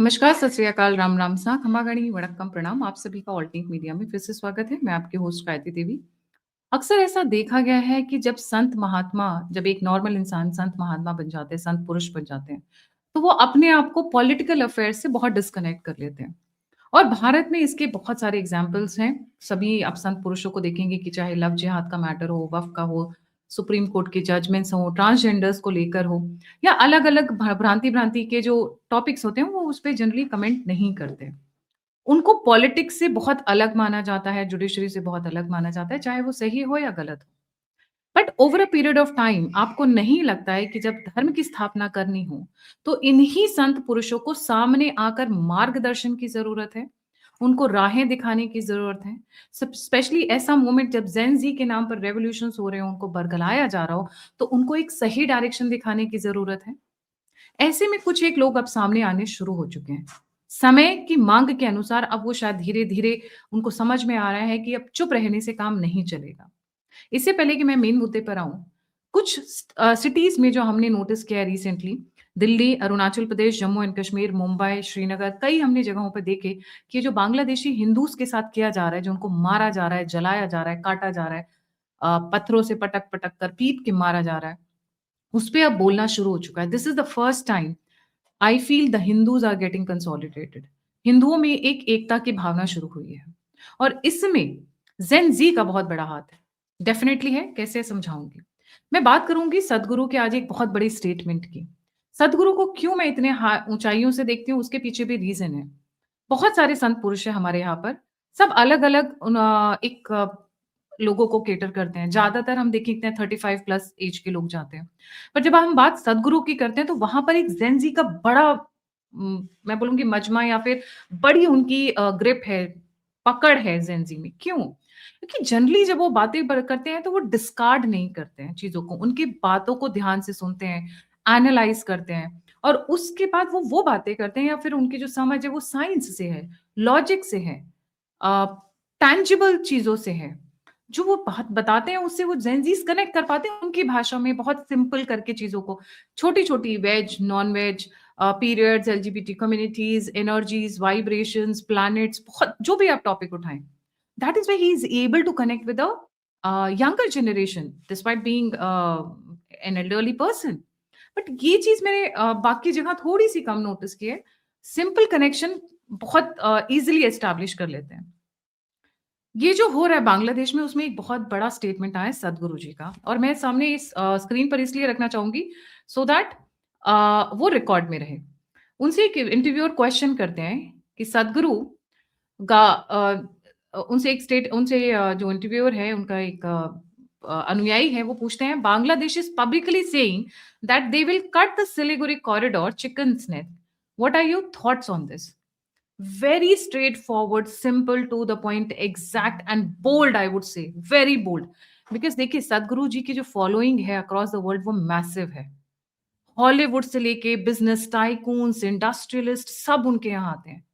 नमस्कार, सत श्री अकाल, राम राम सा, खमागणी, वड़क्कम, प्रणाम। आप सभी का ऑल्टरनेट मीडिया में फिर से स्वागत है। मैं आपकी होस्ट गायत्री देवी। अक्सर ऐसा देखा गया है कि जब संत महात्मा जब एक नॉर्मल इंसान संत महात्मा बन जाते हैं, संत पुरुष बन जाते हैं, तो वो अपने आप को पॉलिटिकल अफेयर से बहुत डिस्कनेक्ट कर लेते हैं। और भारत में इसके बहुत सारे एग्जाम्पल्स हैं। सभी आप संत पुरुषों को देखेंगे कि चाहे लव जिहाद का मैटर हो, वक़्फ़ का हो, सुप्रीम कोर्ट के जजमेंट्स हों, ट्रांसजेंडर्स को लेकर हो या अलग-अलग भ्रांति-भ्रांति के जो टॉपिक्स होते हैं, वो उस पे जनरली कमेंट नहीं करते। उनको पॉलिटिक्स से बहुत अलग माना जाता है, जुडिशरी से बहुत अलग माना जाता है, चाहे वो सही हो या गलत हो। But over a period of time आपको नहीं लगता है कि जब धर्म की स्थापना करनी हो, तो इन्हीं संत पुरुषों को सामने आकर मार्गदर्शन की ज़रूरत है, उनको राहें दिखाने की ज़रूरत है। सब स्पेशली ऐसा मोमेंट जब ज़ेन ज़ी के नाम पर रेवोल्यूशंस हो रहे हों, उनको बरगलाया जा रहा हो, तो उनको एक सही डायरेक्शन दिखाने की ज़रूरत है। ऐसे में कुछ एक लोग अब सामने आने शुरू हो चुके हैं। समय की माँग के अनुसार अब वो शायद धीरे-धीरे उनको समझ में आ रहा है कि अब चुप रहने से काम नहीं चलेगा। इससे पहले कि मैं मेन मुद्दे पर आऊँ, कुछ सिटीज़ में जो हमने नोटिस किया है रिसेंटली, दिल्ली, अरुणाचल प्रदेश, जम्मू एंड कश्मीर, मुंबई, श्रीनगर, कई हमने जगहों पे देखे कि ये जो बांग्लादेशी हिंदूज़ के साथ किया जा रहा है, जो उनको मारा जा रहा है, जलाया जा रहा है, काटा जा रहा है, पत्थरों से पटक-पटक कर पीट के मारा जा रहा है, उस पे अब बोलना शुरू हो चुका है। This is the first time I feel the Hindus are getting consolidated. हिंदुओं में एक एकता की भावना शुरू हुई है और इसमें ज़ेन ज़ी का बहुत बड़ा हाथ है। डेफ़िनेटली है, कैसे समझाऊँगी? मैं बात करूँगी सद्गुरु के आज एक बहुत बड़ी स्टेटमेंट की। सद्गुरु को क्यों मैं इतने ऊँचाइयों से देखती हूँ, उसके पीछे भी रीज़न है। बहुत सारे संत पुरुष हैं हमारे यहाँ पर, सब अलग-अलग एक लोगों को कैटर करते हैं। ज़्यादातर हम देखते हैं 35 प्लस ऐज के लोग जाते हैं। पर जब हम बात सद्गुरु की करते हैं, तो वहाँ पर एक ज़ेन ज़ी का बड़ा मैं बोलूँगी मजमा या फिर बड़ी उनकी ग्रिप है, पकड़ है ज़ेन ज़ी में। क्यों? क्योंकि जनरली जब वो बातें करते हैं, तो वो डिस्कार्ड नहीं करते हैं चीज़ों को। उनकी बातों को ध्यान से सुनते हैं, एनालाइज़ करते हैं और उसके बाद वो बातें करते हैं या फिर उनकी जो समझ है, वो साइंस से है, लॉजिक से है, अ, टैंजिबल चीज़ों से है। जो वो बात बताते हैं उससे वो जेनज़ीज़ कनेक्ट कर पाते हैं उनकी भाषा में बहुत सिंपल करके चीज़ों को। छोटी-छोटी veg, non-veg, periods, LGBT communities, energies, vibrations, planets, बहुत जो भी आप टॉपिक उठाएँ। That is why he is able to connect with younger generation despite being an elderly person. But ये चीज़ मैंने बाकी जगह थोड़ी-सी कम नोटिस की है। सिंपल कनेक्शन बहुत ईज़िली एस्टैब्लिश कर लेते हैं। ये जो हो रहा है बांग्लादेश में उसमें एक बहुत बड़ा स्टेटमेंट आया है सद्गुरु जी का और मैं सामने इस स्क्रीन पर इसलिए रखना चाहूँगी सो दैट वो रिकॉर्ड में रहे। उनसे एक इंटरव्यूअर क्वेश्चन करते हैं कि सद्गुरु उनसे जो इंटरव्यूअर है उनका एक अनुयायी है वो पूछते हैं Bangladesh is publicly saying that they will cut the Siliguri corridor chicken's neck what are your thoughts on this? Very straightforward, simple to the point, exact and bold, I would say, very bold. Because देखिए सदगुरु जी की जो following है across the world वो massive है। Hollywood से लेके business tycoons, industrialist सब उनके यहाँ आते हैं।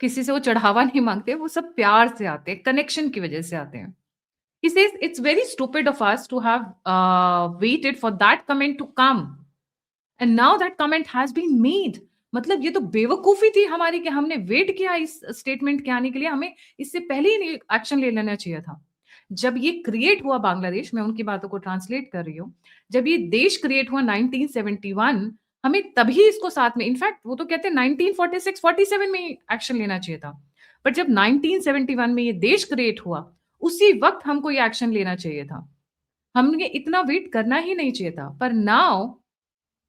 किसी से वो चढ़ावा नहीं मांगते, वो सब प्यार से आते हैं, कनेक्शन की वजह से आते हैं। He says it's very stupid of us to have waited for that comment to come. And now that comment has been made. मतलब ये तो बेवकूफ़ी थी हमारी कि हमने वेट किया इस स्टेटमेंट के आने के लिए, हमें इससे पहले ही एक्शन ले लेना चाहिए था। जब ये क्रिएट हुआ बांग्लादेश, मैं उनकी बातों को ट्रांसलेट कर रही हूँ। जब ये देश क्रिएट हुआ 1971 हमें तभी इसको साथ में इनफैक्ट वो तो कहते हैं 1946-47 में ही एक्शन लेना चाहिए था। बट जब 1971 में ये देश क्रिएट हुआ, उसी वक़्त हमको ये एक्शन लेना चाहिए था। हमने इतना वेट करना ही नहीं चाहिए था। पर now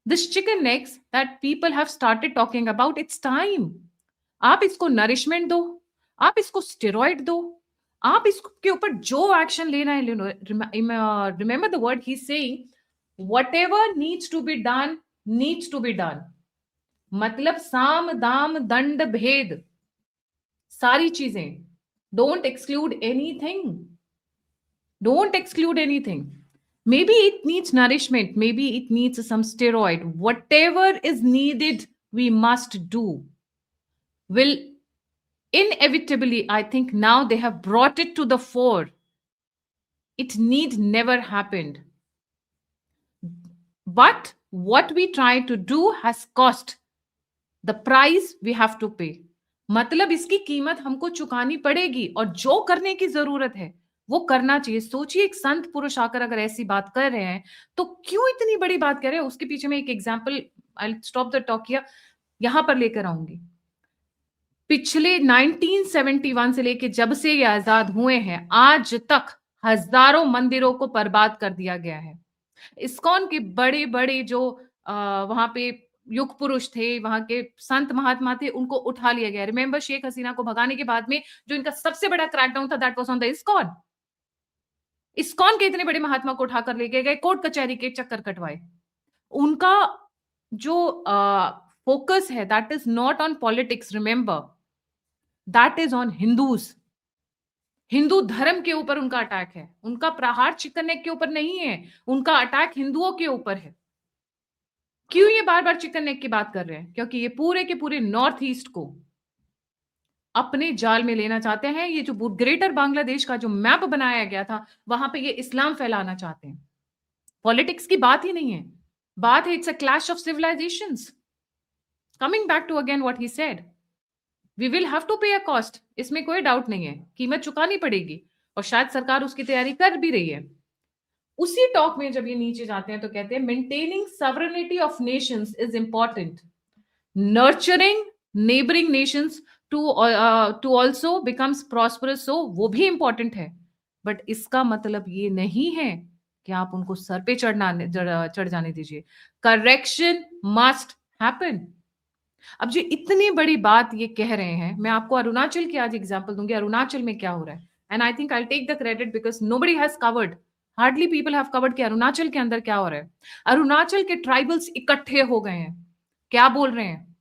this chicken next that people have started talking about it's time. आप इसको नरिशमेंट दो, आप इसको स्टेरॉइड दो, आप इसके ऊपर जो एक्शन लेना है ले लो। Remember the word he saying whatever needs to be done needs to be done. मतलब साम दाम दंड भेद सारी चीजें, don't exclude anything, don't exclude anything. Maybe it needs nourishment. Maybe it needs some steroid. Whatever is needed, we must do. Will inevitably, I think now they have brought it to the fore. It need never happened. But what we try to do has cost. The price we have to pay, मतलब इसकी कीमत हमको चुकानी पड़ेगी और जो करने की जरूरत है वो करना चाहिए। सोचिए एक संत पुरुष आकर अगर ऐसी बात कर रहे हैं तो क्यों इतनी बड़ी बात कर रहे हैं। उसके पीछे मैं एक example, I stop the talk here, यहां पर लेकर आऊंगी। पिछले 1971 से लेके जब से ये आजाद हुए हैं आज तक हजारों मंदिरों को बर्बाद कर दिया गया है। इस्कॉन के बड़े बड़े जो वहां पे युग पुरुष थे, वहां के संत महात्मा थे, उनको उठा लिया गया। रिमेंबर शेख हसीना को भगाने के बाद में जो इनका सबसे बड़ा क्रैकडाउन था, that was on the ISKCON. ISKCON के इतने बड़े महात्मा को उठाकर लेके गए, कोर्ट कचहरी के चक्कर कटवाए। उनका जो फोकस है that is not on politics, remember that is on Hindus. Hindu धर्म के ऊपर उनका अटैक है। उनका प्रहार चिकन नेक के ऊपर नहीं है, उनका अटैक हिंदुओं के ऊपर है। क्यों ये बार बार चिकन नेक की बात कर रहे हैं? क्योंकि ये पूरे के पूरे नॉर्थ ईस्ट को अपने जाल में लेना चाहते हैं। ये जो ग्रेटर बांग्लादेश का जो मैप बनाया गया था, वहां पे ये इस्लाम फैलाना चाहते हैं। पॉलिटिक्स की बात ही नहीं है, बात है it's a clash of civilisations. Coming back to again what he said, we will have to pay a cost, इसमें कोई डाउट नहीं है, कीमत चुकानी पड़ेगी और शायद सरकार उसकी तैयारी कर भी रही है। उसी टॉक में जब ये नीचे जाते हैं तो कहते हैं maintaining sovereignty of nations is important, nurturing neighbouring nations to also becomes prosperous, so वो भी इंपॉर्टेंट है। बट इसका मतलब ये नहीं है कि आप उनको सर पे चढ़ जाने दीजिए। Correction must happen. अब जो इतनी बड़ी बात ये कह रहे हैं, मैं आपको अरुणाचल की आज एग्जांपल दूंगी, अरुणाचल में क्या हो रहा है। And I think I take the credit because nobody has covered, hardly people have covered कि अरुणाचल के अंदर क्या हो रहा है। अरुणाचल के ट्राइबल्स इकट्ठे हो गए हैं, क्या बोल रहे हैं,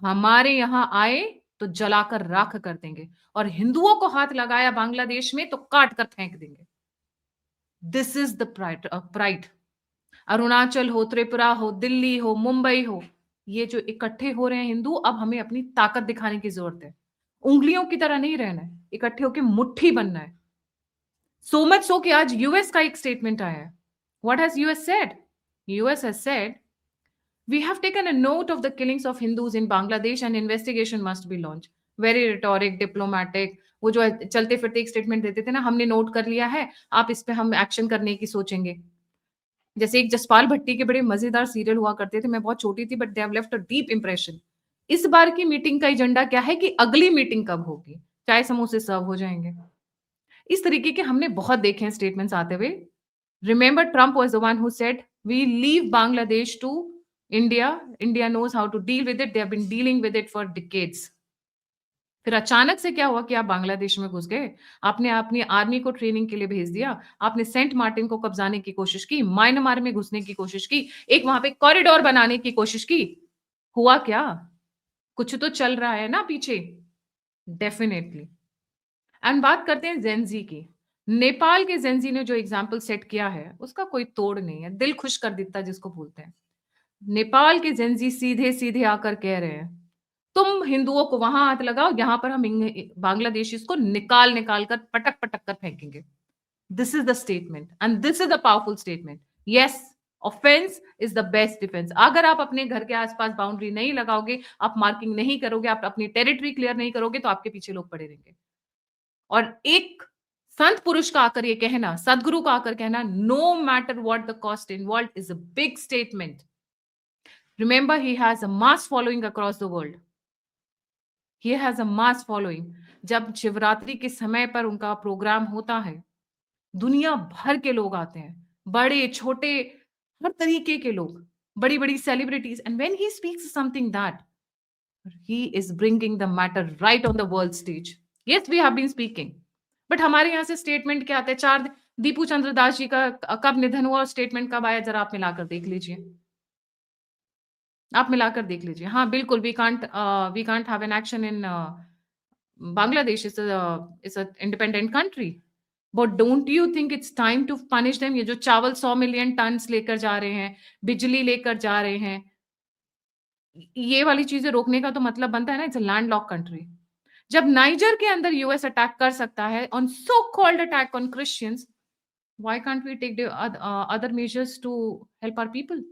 हमारे यहां आए तो जलाकर राख कर देंगे और हिंदुओं को हाथ लगाया बांग्लादेश में तो काट कर फेंक देंगे। This is the pride. Arunachal हो, त्रिपुरा हो, दिल्ली हो, मुंबई हो, ये जो इकट्ठे हो रहे हैं हिंदू, अब हमें अपनी ताकत दिखाने की जरूरत है। उंगलियों की तरह नहीं रहना है, इकट्ठे होकर मुट्ठी बनना है। सो मच सो कि आज यूएस का एक स्टेटमेंट आया है। What has US said? US has said we have taken a note of the killings of Hindus in Bangladesh and investigation must be launched. Very rhetoric, diplomatic, वो जो चलते फिरते एक स्टेटमेंट देते थे ना, हमने नोट कर लिया है, आप इस पे हम एक्शन करने की सोचेंगे। जैसे एक जसपाल भट्टी के बड़े मजेदार सीरियल हुआ करते थे, मैं बहुत छोटी थी but they have left a deep impression. इस बार की मीटिंग का एजेंडा क्या है कि अगली मीटिंग कब होगी, चाय समोसे सर्व हो जाएंगे। इस तरीके के हमने बहुत देखे हैं स्टेटमेंट्स आते हुए। Remember Trump was the one who said we leave Bangladesh to India, India knows how to deal with it, they have been dealing with it for decades. फिर अचानक से क्या हुआ कि आप बांग्लादेश में घुस गए, आपने अपनी आर्मी को ट्रेनिंग के लिए भेज दिया, आपने सेंट मार्टिन को कब्जाने की कोशिश की, म्यांमार में घुसने की कोशिश की, एक वहां पे कॉरिडोर बनाने की कोशिश की। हुआ क्या? कुछ तो चल रहा है ना पीछे, डेफिनेटली। एंड बात करते हैं जेंजी की। नेपाल के जेंजी ने जो एग्जाम्पल सेट किया है उसका कोई तोड़ नहीं है, दिल खुश कर देता जिसको बोलते हैं। नेपाल के जेंजी सीधे सीधे आकर कह रहे हैं तुम हिंदुओं को वहां हाथ लगाओ, यहां पर हम बांग्लादेशीज को निकाल निकाल कर पटक पटक कर फेंकेंगे। This is the statement and this is a powerful statement. Yes, offence is the best defence. अगर आप अपने घर के आसपास बाउंड्री नहीं लगाओगे, आप मार्किंग नहीं करोगे, आप अपनी टेरिटरी क्लियर नहीं करोगे, तो आपके पीछे लोग पड़े रहेंगे। और एक संत पुरुष का आकर ये कहना, सदगुरु का आकर कहना, no matter what the cost involve, is a big statement. Remember he has a mass following across the world, he has a mass following. जब शिवरात्रि के समय पर उनका प्रोग्राम होता है, दुनिया भर के लोग आते हैं, बड़े छोटे हर तरीके के लोग, बड़ी बड़ी celebrities. And when he speaks something that he is bringing the matter right on the world stage. Yes, we have been speaking, but हमारे यहाँ से स्टेटमेंट क्या आते हैं? दीपू चंद्र दास जी का कब निधन हुआ और स्टेटमेंट कब आया, जरा आप मिलाकर देख लीजिए। आप मिलाकर देख लीजिए। हाँ, बिल्कुल, we can't have an action in Bangladesh, is a independent country. But don't you think it's time to punish them? ये जो चावल 100 मिलियन टन्स लेकर जा रहे हैं, बिजली लेकर जा रहे हैं, ये वाली चीजें रोकने का तो मतलब बनता है ना, इट्स अ लैंडलॉक कंट्री। जब नाइजर के अंदर यूएस अटैक कर सकता है on so called attack on Christians, why can't we take the other measures to help our people?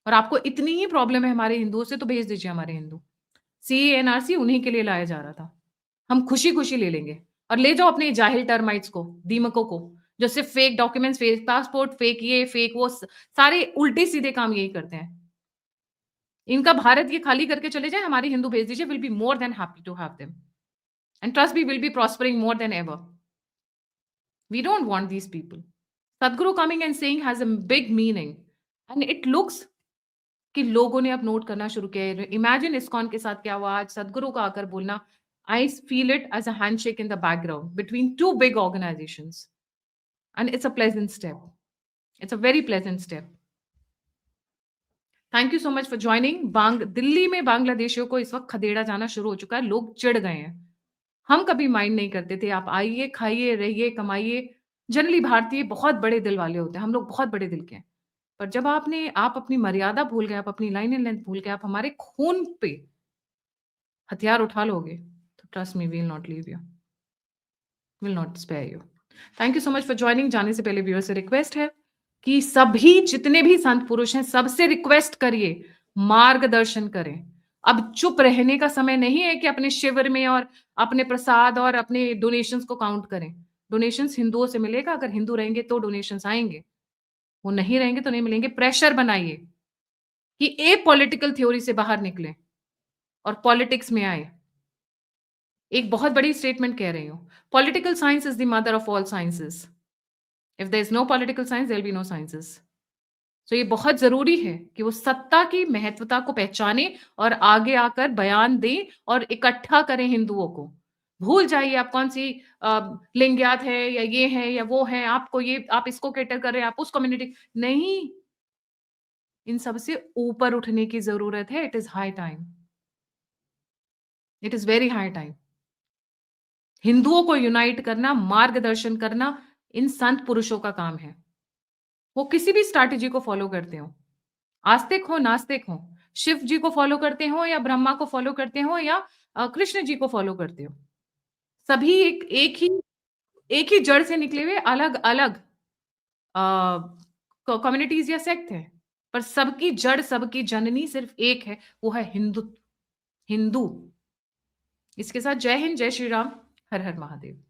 और आपको इतनी ही प्रॉब्लम है हमारे हिंदुओं से तो भेज दीजिए हमारे हिंदू। सीए, एनआरसी उन्हीं के लिए लाया जा रहा था। हम खुशी-खुशी ले लेंगे और ले जाओ अपने जाहिल टर्माइट्स को, दीमकों को, जो सिर्फ़ fake documents, fake passport, fake ये, फेक वो सारे उल्टे-सीधे काम यही करते हैं। इनका भारत ये खाली करके चले जाएँ, हमारे हिंदू भेज दीजिए, will be more than happy to have them and trust me will be prospering more than ever. We don't want these people. Sadhguru coming and saying has a big meaning and it looks कि लोगों ने अब note करना शुरू किया है। Imagine ISKCON के साथ क्या हुआ आज सदगुरु का आकर बोलना I feel it as a handshake in the background between two big organisations and it's a pleasant step it's a very pleasant step thank you so much for joining Delhi में बांग्लादेशियों को इस वक्त खदेड़ा जाना शुरू हो चुका है लोग चिढ़ गए हैं हम कभी माइंड नहीं करते थे आप आइए खाइए रहिए कमाइए जनरली भारतीय बहुत बड़े दिल वाले होते हैं हम लोग बहुत बड़े दिल के हैं पर जब आप अपनी मर्यादा भूल गए आप अपनी लाइन एंड लेंथ भूल गए आप हमारे खून पे हथियार उठा लोगे तो trust me will not leave you will not spare you thank you so much for joining जाने से पहले व्यूअर से रिक्वेस्ट है कि सभी जितने भी संत पुरुष हैं सबसे रिक्वेस्ट करिए मार्गदर्शन करें अब चुप रहने का समय नहीं है कि अपने शिविर में और अपने प्रसाद और अपने डोनेशंस को काउंट करें डोनेशंस हिंदुओं से मिलेगा अगर हिंदू रहेंगे तो डोनेशंस आएंगे वो नहीं रहेंगे तो नहीं मिलेंगे प्रेशर बनाइए कि ए पॉलिटिकल थ्योरी से बाहर निकले और पॉलिटिक्स में आए एक बहुत बड़ी स्टेटमेंट कह रही हूँ political science is the mother of all sciences if there is no political science there will be no sciences तो ये बहुत जरूरी है कि वो सत्ता की महत्वता को पहचाने और आगे आकर बयान दें और इकट्ठा करें हिंदुओं को भूल जाइए आप कौन सी लिंगयात है या ये है या वो है आपको ये आप इसको कैटर कर रहे हैं आप उस कम्युनिटी नहीं इन सबसे ऊपर उठने की जरूरत है it is high time it is very high time हिंदुओं को यूनाइट करना मार्गदर्शन करना इन संत पुरुषों का काम है वो किसी भी स्ट्रैटेजी को फॉलो करते हो आस्तिक हो नास्तिक हो शिव जी को फॉलो करते हो या ब्रह्मा को फॉलो करते हो या कृष्ण जी को फॉलो करते हो सभी एक ही जड़ से निकले हुए अलग अलग कम्युनिटीज या सेक्ट है पर सबकी जड़ सबकी जननी सिर्फ एक है वो है हिंदू हिंदू इसके साथ जय हिंद जय श्री राम हर हर महादेव